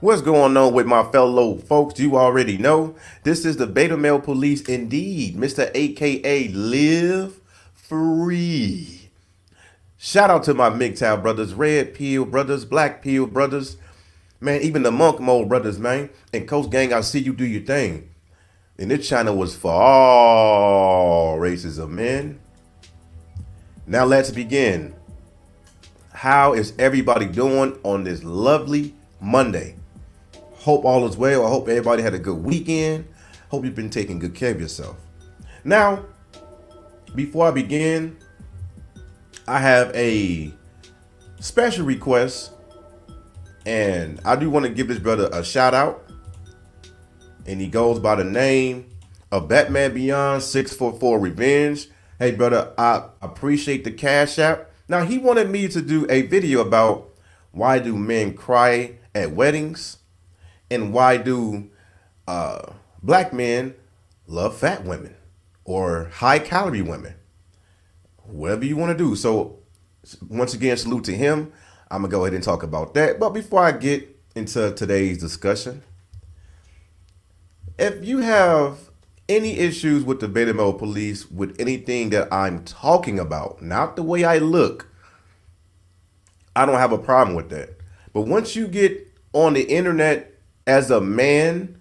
What's going on with my fellow folks? You already know this is the Beta Male Police indeed, Mr. AKA Live Free. Shout out to my MGTOW brothers, Red Pill brothers, Black Pill brothers, man, even the Monk Mode brothers, man. And Coach Gang, I see you do your thing. And this channel was for all races of men. Now let's begin. How is everybody doing on this lovely Monday? Hope all is well. I hope everybody had a good weekend. Hope you've been taking good care of yourself. Now, before I begin, I have a special request, and I do want to give this brother a shout out. And he goes by the name of Batman Beyond 644 Revenge. Hey, brother, I appreciate the cash app. Now, he wanted me to do a video about why do men cry at weddings. And why do black men love fat women or high calorie women? Whatever you want to do. So once again, salute to him. I'm going to go ahead and talk about that. But before I get into today's discussion, if you have any issues with the Beta Male Police, with anything that I'm talking about, not the way I look, I don't have a problem with that. But once you get on the internet as a man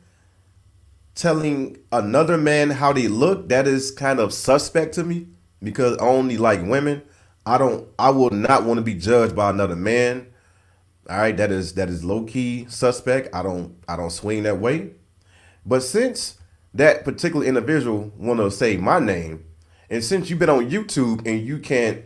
telling another man how they look, that is kind of suspect to me, because I only like women. I will not want to be judged by another man. All right, that is low key suspect. I don't swing that way. But since that particular individual want to say my name, and since you've been on YouTube and you can't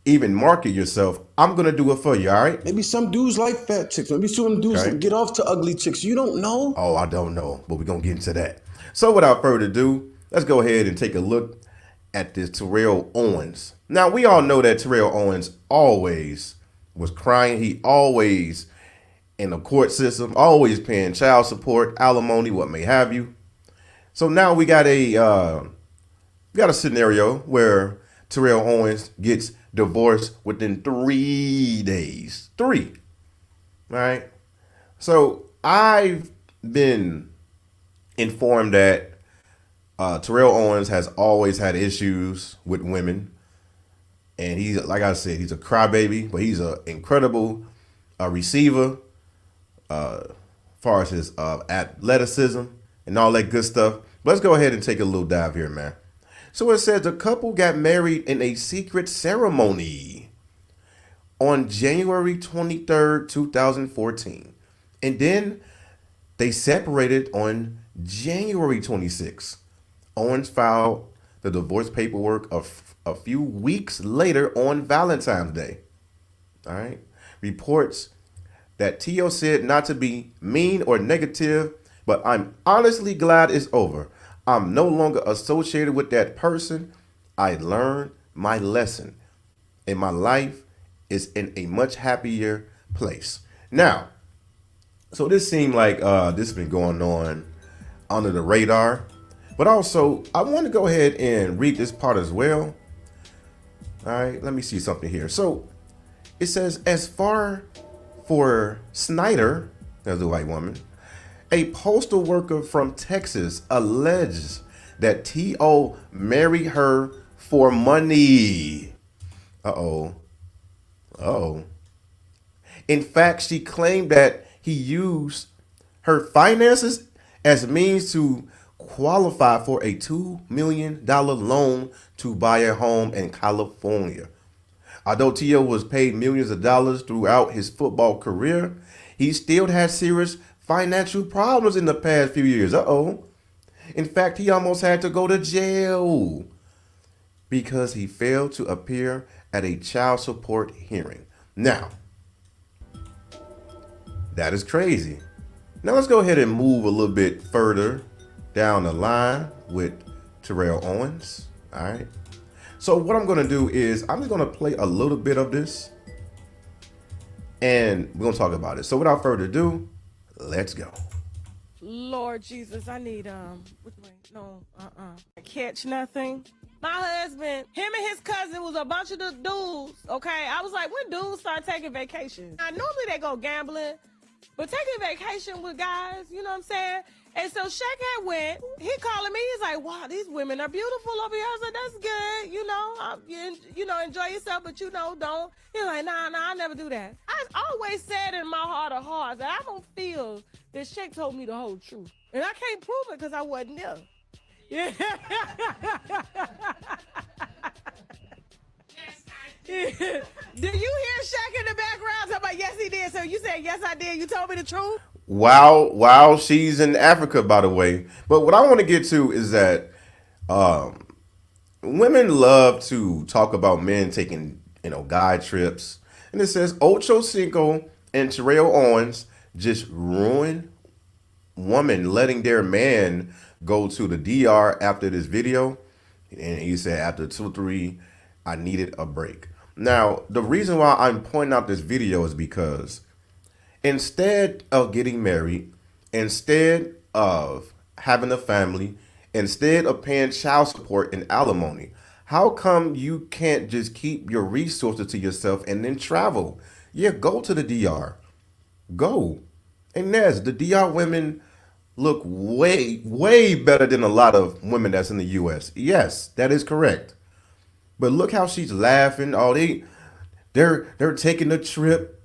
even market yourself, I'm gonna do it for you. All right. Maybe some dudes like fat chicks. Maybe some dudes get off to ugly chicks. You don't know. Oh, I don't know, but we're gonna get into that. So without further ado, let's go ahead and take a look at this Terrell Owens. Now, we all know that Terrell Owens always was crying. He always in the court system, always paying child support, alimony, what may have you. So now we got a scenario where Terrell Owens gets divorced within 3 days. 3. All right. So I've been informed that Terrell Owens has always had issues with women. And he's, like I said, he's a crybaby, but he's an incredible receiver as far as his athleticism and all that good stuff. But let's go ahead and take a little dive here, man. So it says the couple got married in a secret ceremony on January 23rd, 2014. And then they separated on January 26th. Owens filed the divorce paperwork a few weeks later on Valentine's Day. All right. Reports that T.O. said not to be mean or negative, but I'm honestly glad it's over. I'm no longer associated with that person. I learned my lesson, and my life is in a much happier place. Now, so this seemed like this has been going on under the radar, but also I want to go ahead and read this part as well. All right, let me see something here. So it says, as far for Snyder, as a white woman, a postal worker from Texas alleges that T.O. married her for money. Uh-oh. In fact, she claimed that he used her finances as means to qualify for a $2 million loan to buy a home in California. Although T.O. was paid millions of dollars throughout his football career, he still had serious financial problems in the past few years. In fact, he almost had to go to jail because he failed to appear at a child support hearing. Now, that is crazy. Now let's go ahead and move a little bit further down the line with Terrell Owens. All right. So what I'm going to do is I'm just going to play a little bit of this and we're going to talk about it. So without further ado, let's go. Lord Jesus, I need which way? No, catch nothing. My husband, him and his cousin was a bunch of the dudes. Okay, I was like, when dudes start taking vacations? Now normally they go gambling, but taking vacation with guys, you know what I'm saying? And so Shaq had went. He calling me. He's like, "Wow, these women are beautiful over here." I said, "That's good, enjoy yourself, but don't." He's like, "Nah, I never do that." I always said in my heart of hearts that I don't feel that Shaq told me the whole truth, and I can't prove it because I wasn't there. Yeah. Do you hear Shaq in the background talking about yes he did? So you said yes I did. You told me the truth. Wow, she's in Africa, by the way. But what I want to get to is that women love to talk about men taking, guy trips. And it says Ocho Cinco and Terrell Owens just ruined woman letting their man go to the DR after this video. And he said after 2-3, I needed a break. Now, the reason why I'm pointing out this video is because instead of getting married, instead of having a family, instead of paying child support and alimony, how come you can't just keep your resources to yourself and then travel? Yeah, go to the DR. Go. And yes, the DR women look way, way better than a lot of women that's in the US. Yes, that is correct. But look how she's laughing. Oh, they're taking a trip.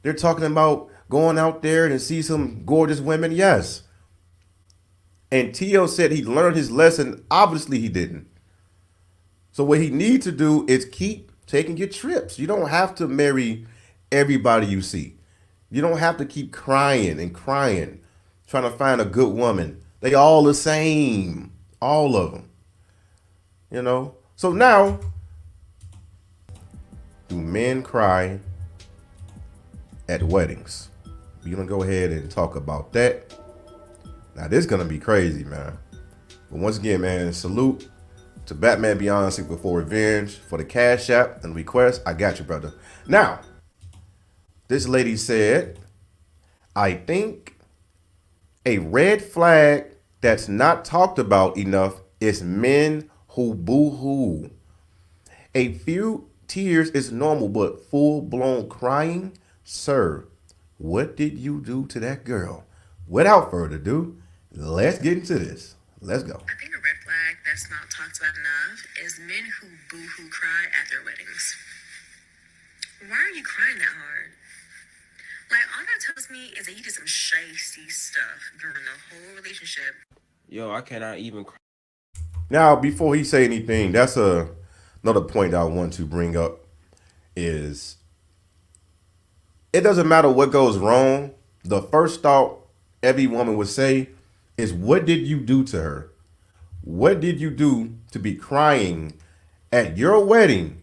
They're talking about going out there and see some gorgeous women. Yes. And T.O. said he learned his lesson. Obviously, he didn't. So what he needs to do is keep taking your trips. You don't have to marry everybody you see. You don't have to keep crying and crying, trying to find a good woman. They all the same. All of them. So now, do men cry at weddings? We're going to go ahead and talk about that. Now, this is going to be crazy, man. But once again, man, salute to Batman Beyond 64 Revenge for the Cash App and request. I got you, brother. Now, this lady said, I think a red flag that's not talked about enough is men who boo-hoo. A few tears is normal, but full-blown crying? Sir, what did you do to that girl? Without further ado, let's get into this. Let's go. I think a red flag that's not talked about enough is men who boo-hoo cry at their weddings. Why are you crying that hard? Like, all that tells me is that you did some shifty stuff during the whole relationship. Yo, I cannot even cry. Now, before he say anything, that's another point I want to bring up is it doesn't matter what goes wrong. The first thought every woman would say is, what did you do to her? What did you do to be crying at your wedding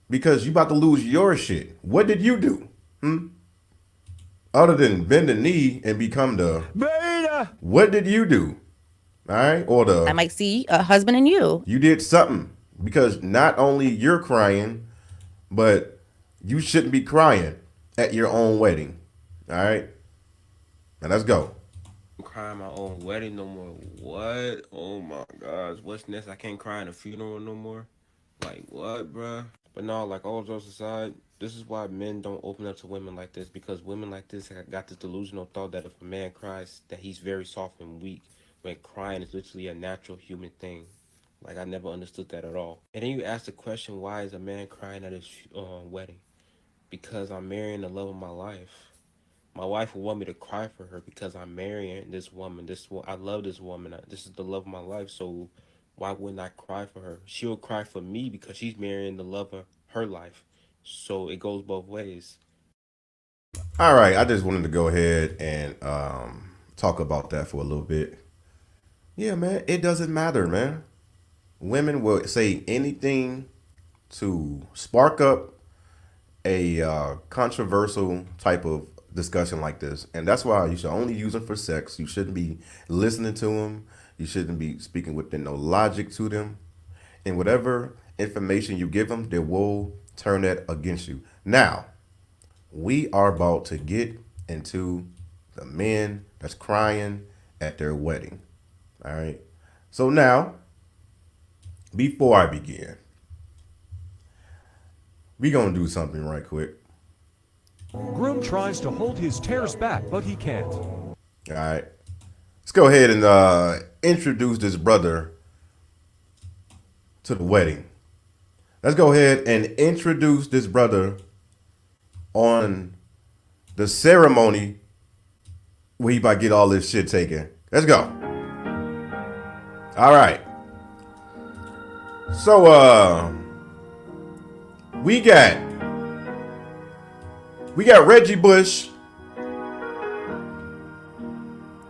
because you about to lose your shit? What did you do? Other than bend the knee and become the beta. What did you do? All right. Or I might see a husband in you. You did something, because not only you're crying, but you shouldn't be crying at your own wedding. All right. Now let's go. I'm crying my own wedding no more. What? Oh my gosh. What's next? I can't cry in a funeral no more. Like what, bruh? But no, like all jokes aside, this is why men don't open up to women like this, because women like this got this delusional thought that if a man cries, that he's very soft and weak, when crying is literally a natural human thing. Like, I never understood that at all. And then you ask the question, why is a man crying at his wedding? Because I'm marrying the love of my life. My wife will want me to cry for her because I'm marrying this woman. I love this woman. This is the love of my life. So why wouldn't I cry for her? She'll cry for me because she's marrying the love of her life. So it goes both ways. All right. I just wanted to go ahead and talk about that for a little bit. Yeah, man. It doesn't matter, man. Women will say anything to spark up a controversial type of discussion like this. And that's why you should only use them for sex. You shouldn't be listening to them. You shouldn't be speaking within no logic to them. And whatever information you give them, they will turn that against you. Now, we are about to get into the men that's crying at their wedding. All right. So now, before I begin, we gonna do something right quick. Groom tries to hold his tears back, but he can't. All right. Let's go ahead and introduce this brother to the wedding. Let's go ahead and introduce this brother on the ceremony where he about to get all this shit taken. Let's go. All right. So we got Reggie Bush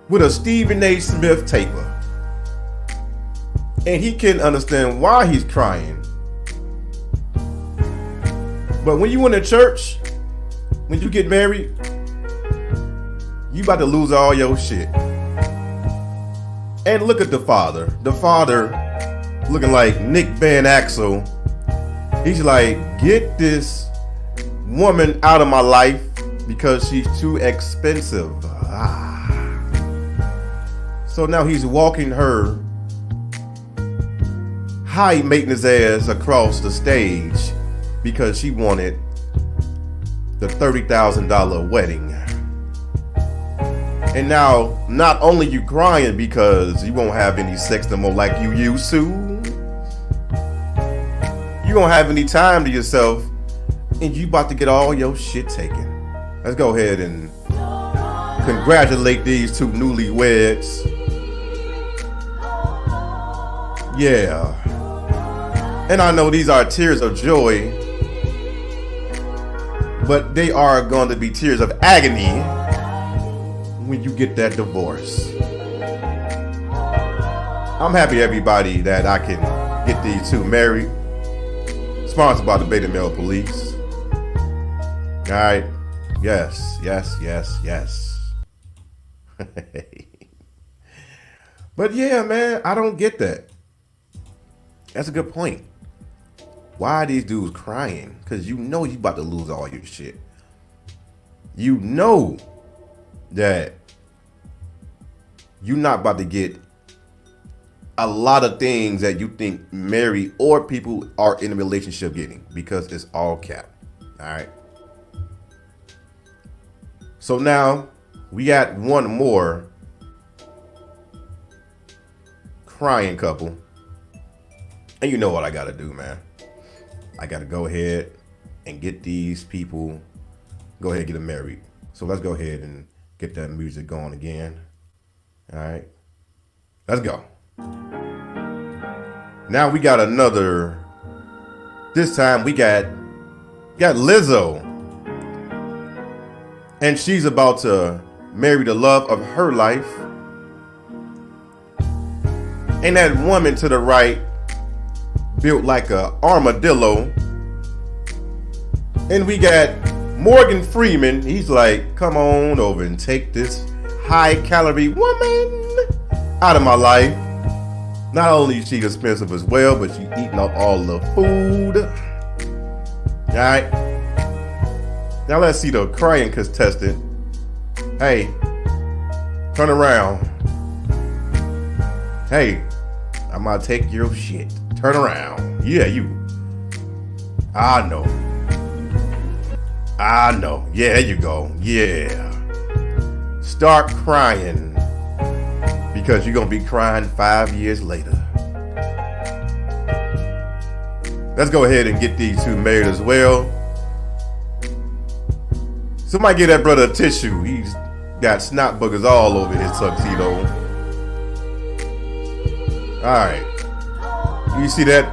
with a Stephen A. Smith taper. And he can't understand why he's crying. But when you in a church, when you get married, you about to lose all your shit. And look at the father. The father looking like Nick Van Axel. He's like, get this woman out of my life because she's too expensive. So now he's walking her high maintenance ass across the stage because she wanted the $30,000 wedding. And now, not only you crying because you won't have any sex no more like you used to, you won't have any time to yourself, and you about to get all your shit taken. Let's go ahead and congratulate these two newlyweds. Yeah. And I know these are tears of joy, but they are going to be tears of agony when you get that divorce. I'm happy, everybody, that I can get these two married. Sponsored by the Beta Male Police. All right. Yes, yes, yes, yes. But yeah, man, I don't get that. That's a good point. Why are these dudes crying? Because you know you about to lose all your shit. You know that you're not about to get a lot of things that you think married or people are in a relationship getting, because it's all cap. All right. So now we got one more crying couple. And you know what I got to do, man. I got to go ahead and get these people, go ahead and get them married. So let's go ahead and get that music going again. All right. Let's go. Now we got another, this time we got Lizzo. And she's about to marry the love of her life. And that woman to the right, built like a armadillo. And we got Morgan Freeman. He's like, come on over and take this high calorie woman out of my life. Not only is she expensive as well, but she's eating up all the food. All right. Now let's see the crying contestant. Hey, turn around. Hey, I'm gonna take your shit. Turn around. Yeah, you. I know. Yeah, there you go. Yeah. Start crying. Because you're going to be crying 5 years later. Let's go ahead and get these two married as well. Somebody give that brother a tissue. He's got snot boogers all over his tuxedo. Alright. You see that?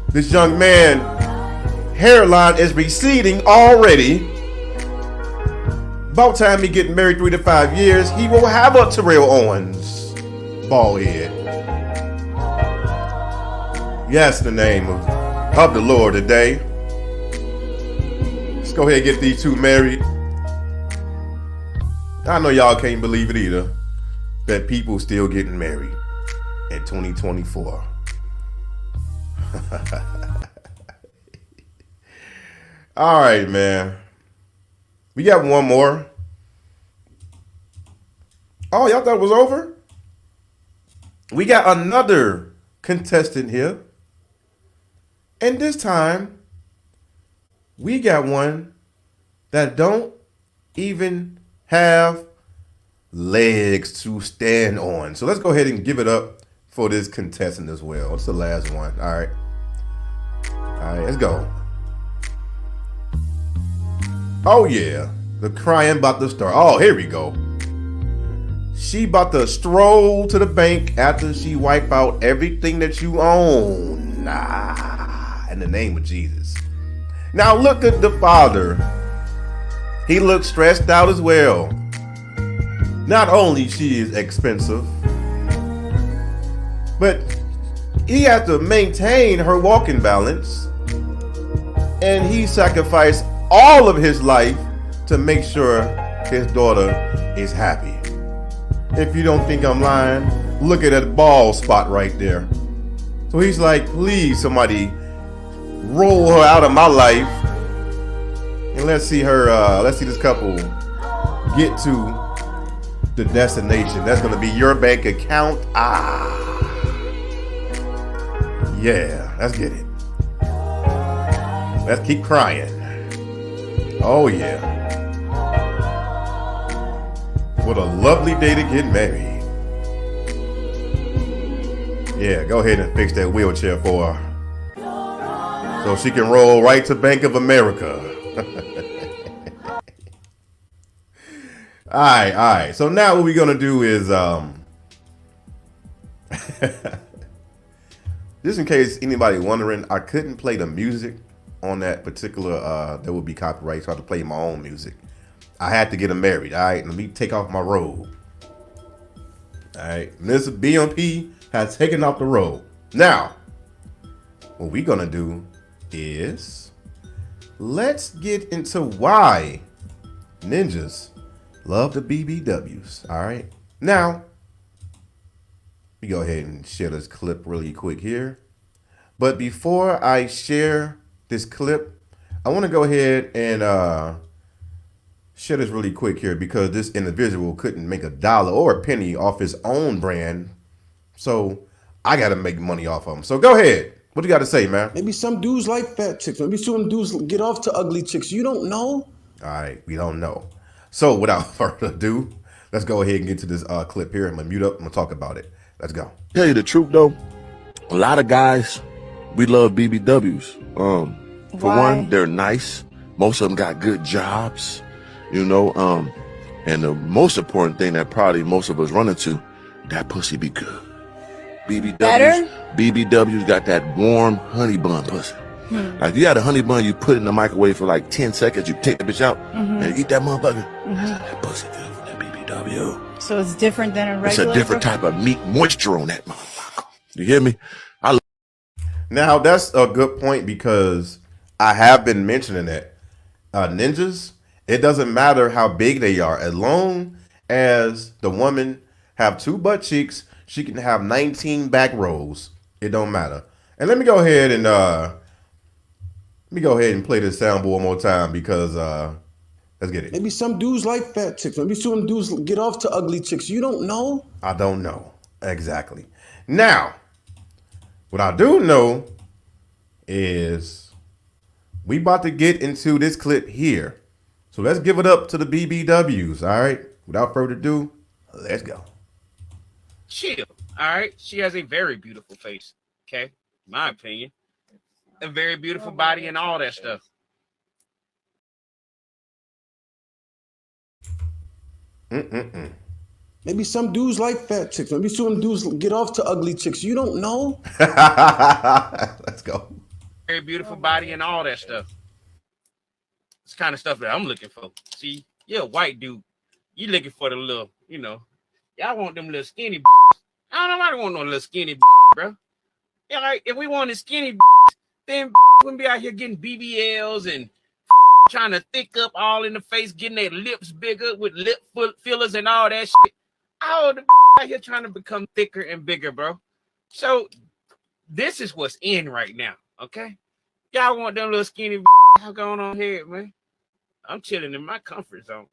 This young man, hairline is receding already. About time he get married 3 to 5 years, he will have a Terrell Owens bald head. Yes, in the name of the Lord today. Let's go ahead and get these two married. I know y'all can't believe it either, that people still getting married in 2024. All right, man. We got one more. Oh, y'all thought it was over? We got another contestant here. And this time, we got one that don't even have legs to stand on. So let's go ahead and give it up for this contestant as well. It's the last one. All right. All right, let's go. Oh, yeah. The crying about to start. Oh, here we go. She about to stroll to the bank after she wipe out everything that you own. Nah, in the name of Jesus. Now look at the father. He looks stressed out as well. Not only she is expensive, but he has to maintain her walking balance, and he sacrificed all of his life to make sure his daughter is happy. If you don't think I'm lying, look at that bald spot right there. So he's like, please, somebody roll her out of my life, and let's see this couple get to the destination. That's gonna be your bank account. Yeah, let's get it. Let's keep crying. Oh yeah. What a lovely day to get married. Yeah, go ahead and fix that wheelchair for her, so she can roll right to Bank of America. All right. So now what we're gonna do is, just in case anybody wondering, I couldn't play the music on that particular. There would be copyright, so I had to play my own music. I had to get them married. All right, let me take off my robe. All right, Miss BMP has taken off the robe. Now, what we're gonna do is let's get into why ninjas love the BBWs. All right. Now, we go ahead and share this clip really quick here. But before I share this clip, I want to go ahead and share this really quick here, because this individual couldn't make $1 or a penny off his own brand. So I got to make money off of him. So go ahead. What do you got to say, man? Maybe some dudes like fat chicks. Maybe some dudes get off to ugly chicks. You don't know. All right. We don't know. So without further ado, let's go ahead and get to this clip here. I'm going to mute up. I'm going to talk about it. Let's go. Tell you the truth, though, a lot of guys, we love BBWs. For one, they're nice. Most of them got good jobs, you know. And the most important thing that probably most of us run into, that pussy be good. BBWs got that warm honey bun pussy. Like, you got a honey bun, you put it in the microwave for like 10 seconds, you take the bitch out and eat that motherfucker. That pussy good for that BBW. So it's different than a regular. It's a different type of meat moisture on that motherfucker. You hear me? Now, that's a good point, because I have been mentioning that ninjas, it doesn't matter how big they are. As long as the woman have 2 butt cheeks, she can have 19 back rows. It don't matter. And let me go ahead and play this soundboard one more time, because let's get it. Maybe some dudes like fat chicks. Maybe some dudes get off to ugly chicks. You don't know. I don't know. Exactly. Now, what I do know is we about to get into this clip here. So let's give it up to the BBWs, all right? Without further ado, let's go. Chill, all right? She has a very beautiful face, okay? In my opinion. A very beautiful body and all that stuff. Maybe some dudes like fat chicks. Maybe some dudes get off to ugly chicks. You don't know. Let's go. Very beautiful body and all that stuff. It's the kind of stuff that I'm looking for. See, you're a white dude. You looking for the little, you know, y'all want them little skinny. I don't know. I don't want no little skinny, bro. Yeah, like if we wanted skinny, then wouldn't be out here getting BBLs and trying to thick up all in the face, getting their lips bigger with lip fillers and all that shit. All the out here trying to become thicker and bigger, bro. So this is what's in right now, okay? Y'all want them little skinny going on here, man. I'm chilling in my comfort zone.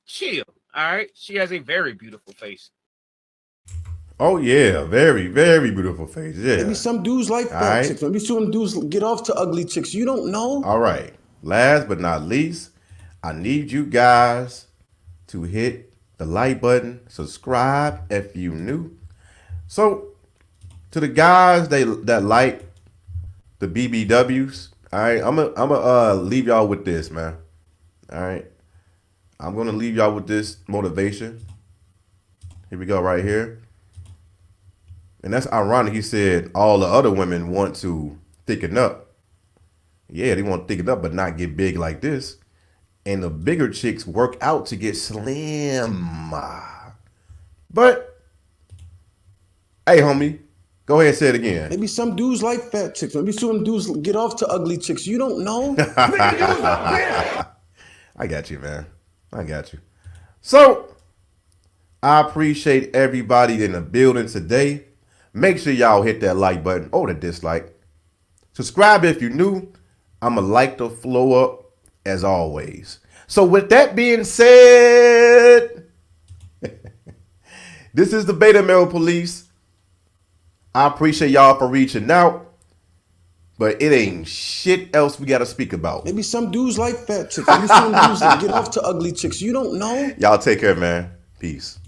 Chill, all right? She has a very beautiful face. Oh yeah, very, very beautiful face. Yeah. Maybe some dudes like fat chicks. Maybe some dudes get off to ugly chicks. You don't know. All right. Last but not least, I need you guys to hit the like button, subscribe if you new. So to the guys that like the BBWs, all right, I'm gonna leave y'all with this, man. All right. I'm gonna leave y'all with this motivation. Here we go, right here. And that's ironic. He said all the other women want to thicken up. Yeah, they want to thicken up, but not get big like this. And the bigger chicks work out to get slim. But, hey, homie, go ahead and say it again. Maybe some dudes like fat chicks. Maybe some dudes get off to ugly chicks. You don't know. I got you, man. I got you. So, I appreciate everybody in the building today. Make sure y'all hit that like button or the dislike. Subscribe if you're new. I'ma like the flow up as always. So with that being said, this is the Beta Male Police. I appreciate y'all for reaching out, but it ain't shit else we gotta speak about. Maybe some dudes like fat chicks. Maybe some dudes get off to ugly chicks. You don't know. Y'all take care, man. Peace.